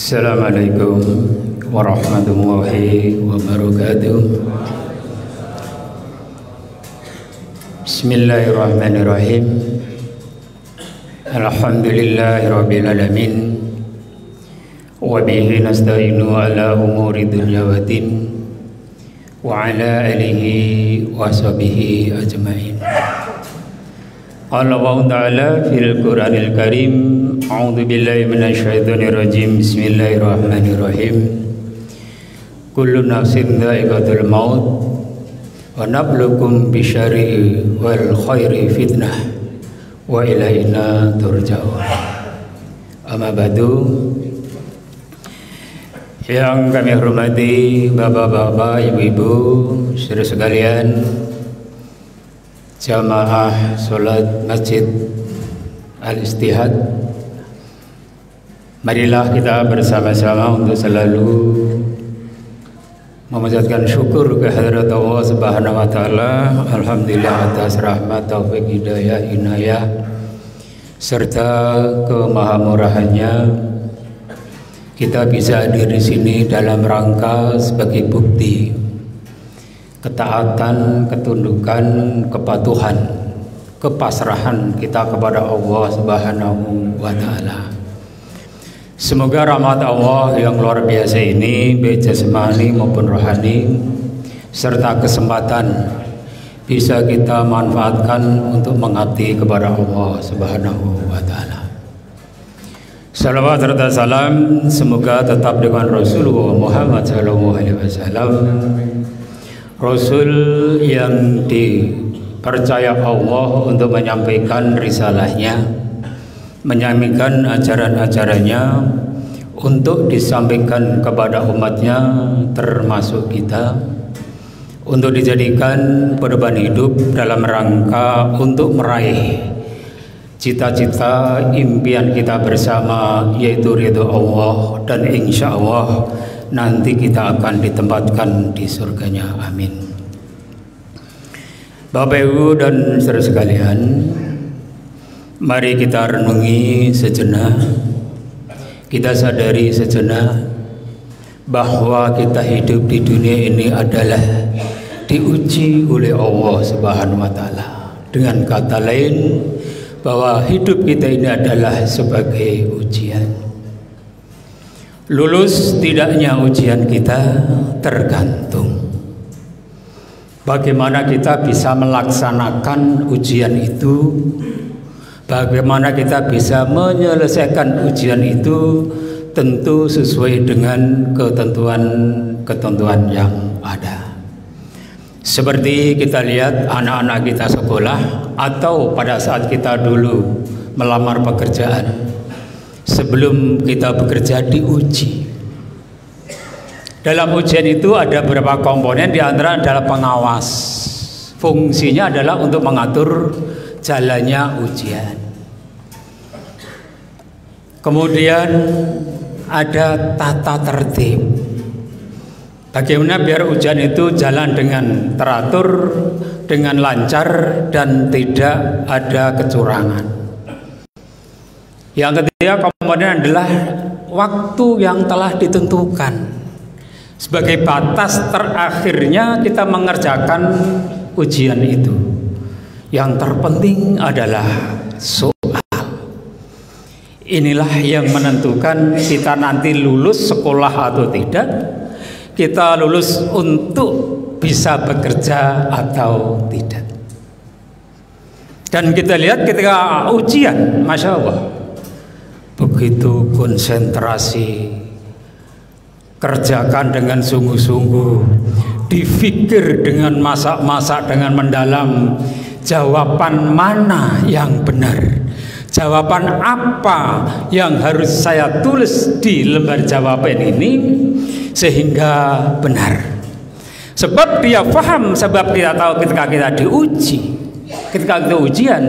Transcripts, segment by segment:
Assalamualaikum warahmatullahi wabarakatuh. Bismillahirrahmanirrahim. Alhamdulillahirabbil alamin. Wa bihi nasta'inu ala umuri dunya waddin. Wa ala alihi wa sahbihi ajma'in. Qala Allah Ta'ala fil Qur'anil Karim, a'udzu billahi minasyaitonir rajim. Bismillahirrahmanirrahim. Kullu nafsin dha'iqatul maut wa nabluukum bisyarri wal khairi fitnah wa ilaina turja'un. Amma ba'du. Yang kami hormati bapak-bapak, ibu-ibu, saudara sekalian, jamaah sholat Masjid Al-Istihad, marilah kita bersama-sama untuk selalu memanjatkan syukur kehadirat Allah Subhanahu wa taala. Alhamdulillah atas rahmat, taufik, hidayah, inayah serta kemahamurahannya kita bisa hadir di sini dalam rangka sebagai bukti ketaatan, ketundukan, kepatuhan, kepasrahan kita kepada Allah Subhanahu wa taala. Semoga rahmat Allah yang luar biasa ini, baik jasmani maupun rohani, serta kesempatan bisa kita manfaatkan untuk mengabdi kepada Allah Subhanahu wa taala. Salawat serta salam semoga tetap dengan Rasulullah Muhammad sallallahu alaihi wasallam, Rasul yang dipercaya Allah untuk menyampaikan risalahnya, menyampaikan ajaran-ajarannya untuk disampaikan kepada umatnya, termasuk kita, untuk dijadikan pedoman hidup dalam rangka untuk meraih cita-cita impian kita bersama, yaitu ridho Allah, dan insya Allah nanti kita akan ditempatkan di surganya. Amin. Bapak Ibu dan saudara sekalian, mari kita renungi sejenak, kita sadari sejenak bahwa kita hidup di dunia ini adalah diuji oleh Allah Subhanahu wa taala. Dengan kata lain, bahwa hidup kita ini adalah sebagai ujian. Lulus tidaknya ujian kita tergantung bagaimana kita bisa melaksanakan ujian itu, bagaimana kita bisa menyelesaikan ujian itu, tentu sesuai dengan ketentuan yang ada. Seperti kita lihat anak-anak kita sekolah, atau pada saat kita dulu melamar pekerjaan, sebelum kita bekerja diuji. Dalam ujian itu ada beberapa komponen, di antara adalah pengawas. Fungsinya adalah untuk mengatur jalannya ujian. Kemudian ada tata tertib. Bagaimana biar ujian itu jalan dengan teratur, dengan lancar, dan tidak ada kecurangan. Yang ketiga komponen adalah waktu yang telah ditentukan sebagai batas terakhirnya kita mengerjakan ujian itu. Yang terpenting adalah soal. Inilah yang menentukan kita nanti lulus sekolah atau tidak, kita lulus untuk bisa bekerja atau tidak. Dan kita lihat ketika ujian, Masya Allah, begitu konsentrasi, kerjakan dengan sungguh-sungguh, difikir dengan masak-masak, dengan mendalam, jawaban mana yang benar, jawaban apa yang harus saya tulis di lembar jawaban ini sehingga benar. Sebab dia paham, sebab dia tahu ketika kita diuji, ketika kita ujian,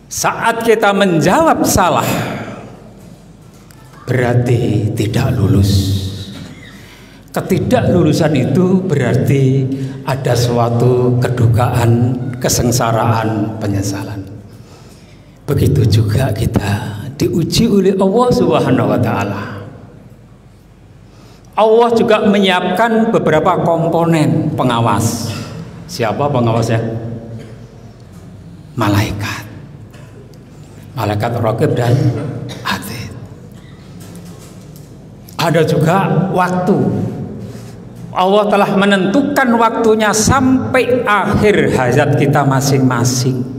saat kita menjawab salah berarti tidak lulus. Ketidaklulusan itu berarti ada suatu kedukaan, kesengsaraan, penyesalan. Begitu juga kita diuji oleh Allah Subhanahu wa taala. Allah juga menyiapkan beberapa komponen pengawas. Siapa pengawasnya? Malaikat. Malaikat raqib dan atid. Ada juga waktu. Allah telah menentukan waktunya sampai akhir hayat kita masing-masing.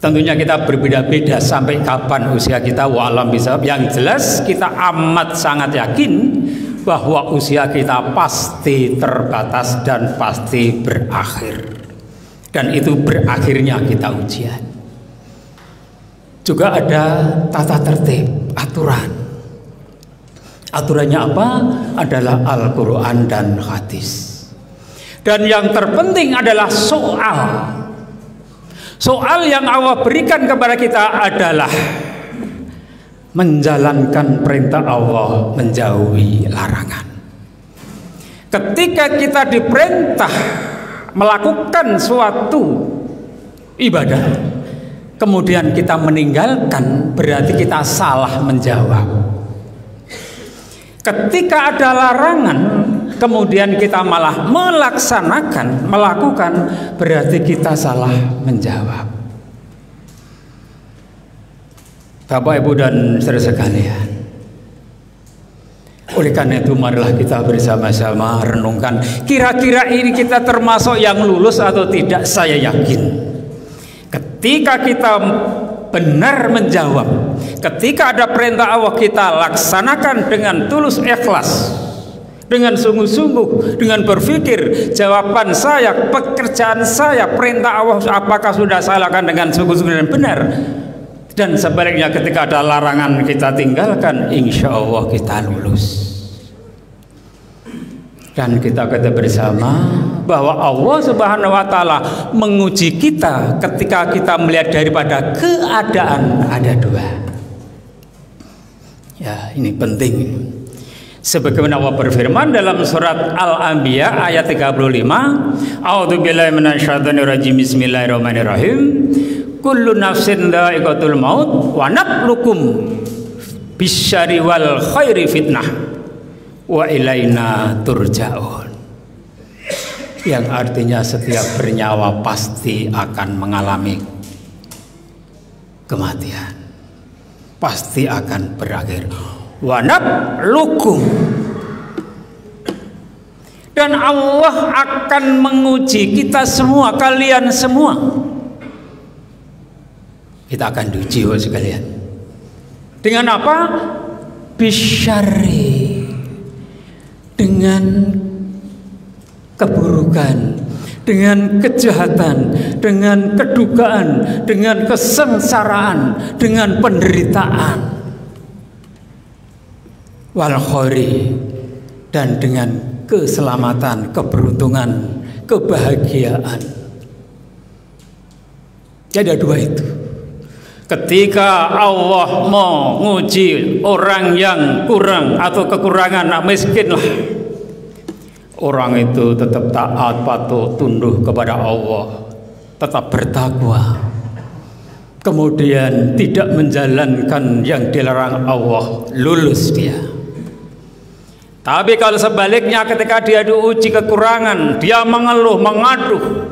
Tentunya kita berbeda-beda sampai kapan usia kita, wa'alam bisawab. Yang jelas kita amat sangat yakin bahwa usia kita pasti terbatas dan pasti berakhir. Dan itu berakhirnya kita ujian. Juga ada tata tertib, aturan. Aturannya apa? Adalah Al-Quran dan hadis. Dan yang terpenting adalah soal. Soal yang Allah berikan kepada kita adalah menjalankan perintah Allah, menjauhi larangan. Ketika kita diperintah melakukan suatu ibadah, kemudian kita meninggalkan, berarti kita salah menjawab. Ketika ada larangan, kemudian kita malah melaksanakan, melakukan, berarti kita salah menjawab. Bapak, Ibu, dan saudara sekalian, oleh karena itu marilah kita bersama-sama renungkan, kira-kira ini kita termasuk yang lulus atau tidak. Saya yakin ketika kita benar menjawab, ketika ada perintah Allah kita laksanakan dengan tulus ikhlas, dengan sungguh-sungguh, dengan berpikir jawaban saya, pekerjaan saya, perintah Allah apakah sudah saya lakukan dengan sungguh-sungguh dan benar. Dan sebaliknya ketika ada larangan kita tinggalkan, insya Allah kita lulus. Dan kita kata bersama bahwa Allah Subhanahu wa Ta'ala menguji kita ketika kita melihat daripada keadaan ada dua. Ya, ini penting. Sebagaimana Allah berfirman dalam surat Al-Anbiya ayat 35, A'udzubillahi minasyaitonir rajim, bismillahirrahmanirrahim. Kullu nafsin dha'iqatul maut wa nablukum bisyarri wal khairi fitnah wa ilaina turja'un. Yang artinya setiap bernyawa pasti akan mengalami kematian, pasti akan berakhir. Wa nablukum, dan Allah akan menguji kita semua, kalian semua. Kita akan diuji sekalian. Dengan apa? Bisyarri, dengan keburukan, dengan kejahatan, dengan kedukaan, dengan kesengsaraan, dengan penderitaan, wal khairi, dan dengan keselamatan, keberuntungan, kebahagiaan. Jadi ada dua itu. Ketika Allah mau nguji orang yang kurang atau kekurangan, miskin lah, orang itu tetap taat, patuh, tunduk kepada Allah, tetap bertakwa, kemudian tidak menjalankan yang dilarang Allah, lulus dia. Tapi kalau sebaliknya ketika dia diuji kekurangan, dia mengeluh, mengaduh,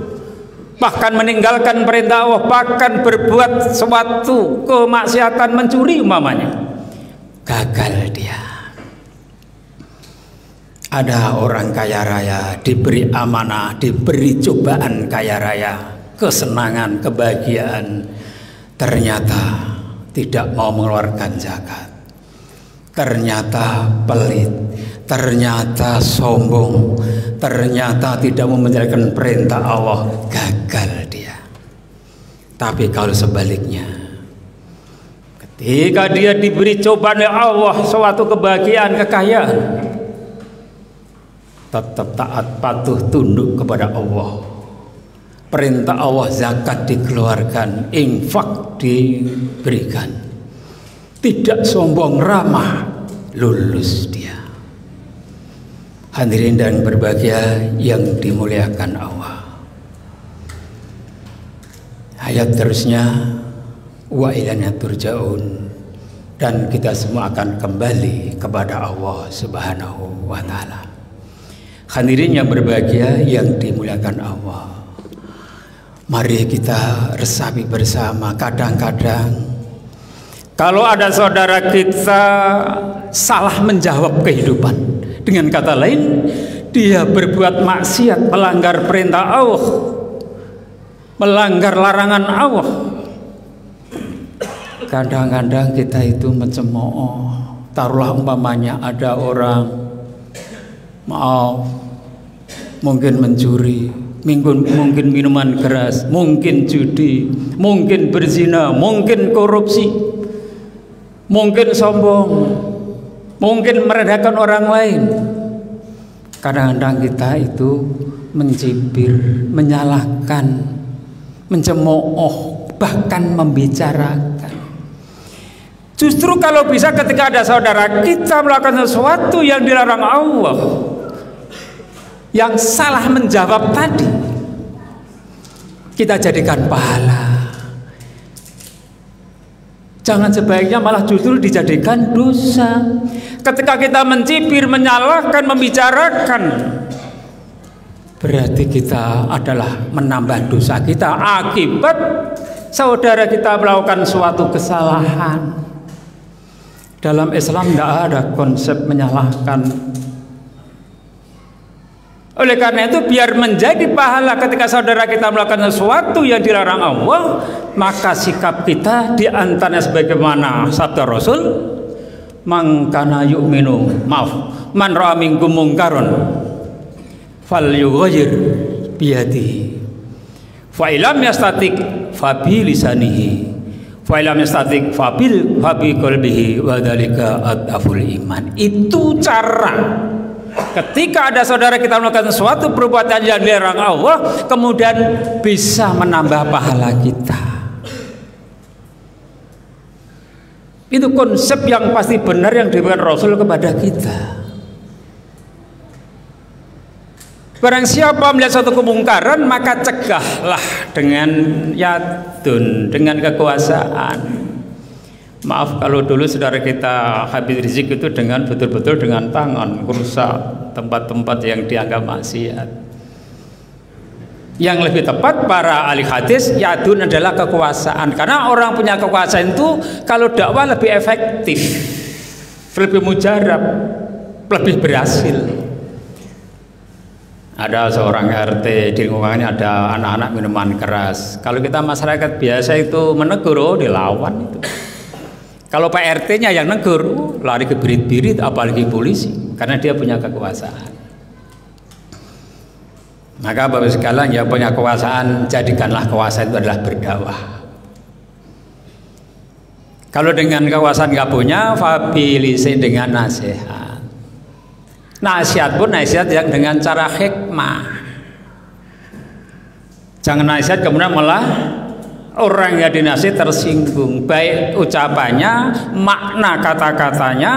bahkan meninggalkan perintah Allah, bahkan berbuat suatu kemaksiatan, mencuri umpamanya, gagal dia. Ada orang kaya raya diberi amanah, diberi cobaan kaya raya, kesenangan, kebahagiaan, ternyata tidak mau mengeluarkan zakat, ternyata pelit, ternyata sombong, ternyata tidak mau menjalankan perintah Allah, gagal dia. Tapi kalau sebaliknya, ketika dia diberi cobaan oleh Allah, suatu kebahagiaan, kekayaan, tetap taat, patuh, tunduk kepada Allah, perintah Allah, zakat dikeluarkan, infak diberikan, tidak sombong, ramah, lulus dia. Hadirin dan berbahagia yang dimuliakan Allah. Ayat terusnya, wa ilaina turja'un, dan kita semua akan kembali kepada Allah Subhanahu wa taala. Hadirin yang berbahagia yang dimuliakan Allah. Mari kita resapi bersama, kadang-kadang kalau ada saudara kita salah menjawab kehidupan, dengan kata lain dia berbuat maksiat, melanggar perintah Allah, melanggar larangan Allah. Kadang-kadang kita itu mencemooh. Taruhlah umpamanya ada orang, maaf, mungkin mencuri, mungkin minuman keras, mungkin judi, mungkin berzina, mungkin korupsi, mungkin sombong, mungkin merendahkan orang lain. Kadang-kadang kita itu mencibir, menyalahkan, mencemooh, bahkan membicarakan. Justru kalau bisa ketika ada saudara kita melakukan sesuatu yang dilarang Allah, yang salah menjawab tadi, kita jadikan pahala. Jangan sebaiknya malah justru dijadikan dosa. Ketika kita mencibir, menyalahkan, membicarakan, berarti kita adalah menambah dosa kita akibat saudara kita melakukan suatu kesalahan. Dalam Islam tidak ada konsep menyalahkan. Oleh karena itu, biar menjadi pahala ketika saudara kita melakukan sesuatu yang dilarang Allah, maka sikap kita diantaranya sebagaimana sabda Rasul, man kana yu'minu, man ra'a minkum mungkaron falyughayyir biyadihi, fa illam yastatik fa bi lisanihi, fa illam yastatik fa bi qalbihi, wa dzalika adhaful iman. Itu cara ketika ada saudara kita melakukan suatu perbuatan yang dilarang Allah, kemudian bisa menambah pahala kita. Itu konsep yang pasti benar yang diberikan Rasul kepada kita. Barang siapa melihat suatu kemungkaran, maka cegahlah dengan yadun, dengan kekuasaan. Maaf kalau dulu saudara kita Habib Rizik itu dengan betul-betul dengan tangan merusak tempat-tempat yang dianggap maksiat. Yang lebih tepat para ahli hadis, yadun adalah kekuasaan. Karena orang punya kekuasaan itu kalau dakwah lebih efektif, lebih mujarab, lebih berhasil. Ada seorang RT di lingkungannya ada anak-anak minuman keras. Kalau kita masyarakat biasa itu menegur, oh dilawan itu. Kalau Pak RT-nya yang negur, lari ke birit-birit, apalagi polisi, karena dia punya kekuasaan. Maka Bapak sekalian yang punya kekuasaan, jadikanlah kekuasaan itu adalah berdakwah. Kalau dengan kekuasaan nggak punya, fabilisi dengan nasihat. Nasihat pun nasihat yang dengan cara hikmah. Jangan nasihat kemudian malah orang yang dinasihat tersinggung, baik ucapannya, makna kata-katanya,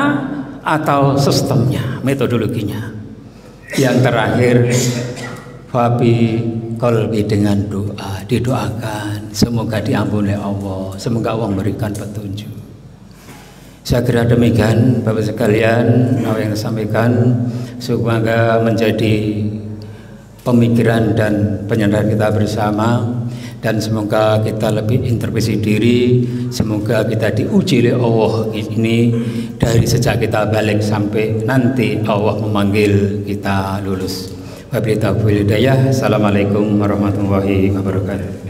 atau sistemnya, metodologinya. Yang terakhir, fabi qalbi, dengan doa, didoakan semoga diampuni Allah, semoga Allah memberikan petunjuk. Saya kira demikian Bapak sekalian, apa yang disampaikan semoga menjadi pemikiran dan penyadaran kita bersama, dan semoga kita lebih introspeksi diri, semoga kita diuji oleh Allah ini dari sejak kita balik sampai nanti Allah memanggil kita lulus. Wabillahi taufiq wal hidayah. Assalamualaikum warahmatullahi wabarakatuh.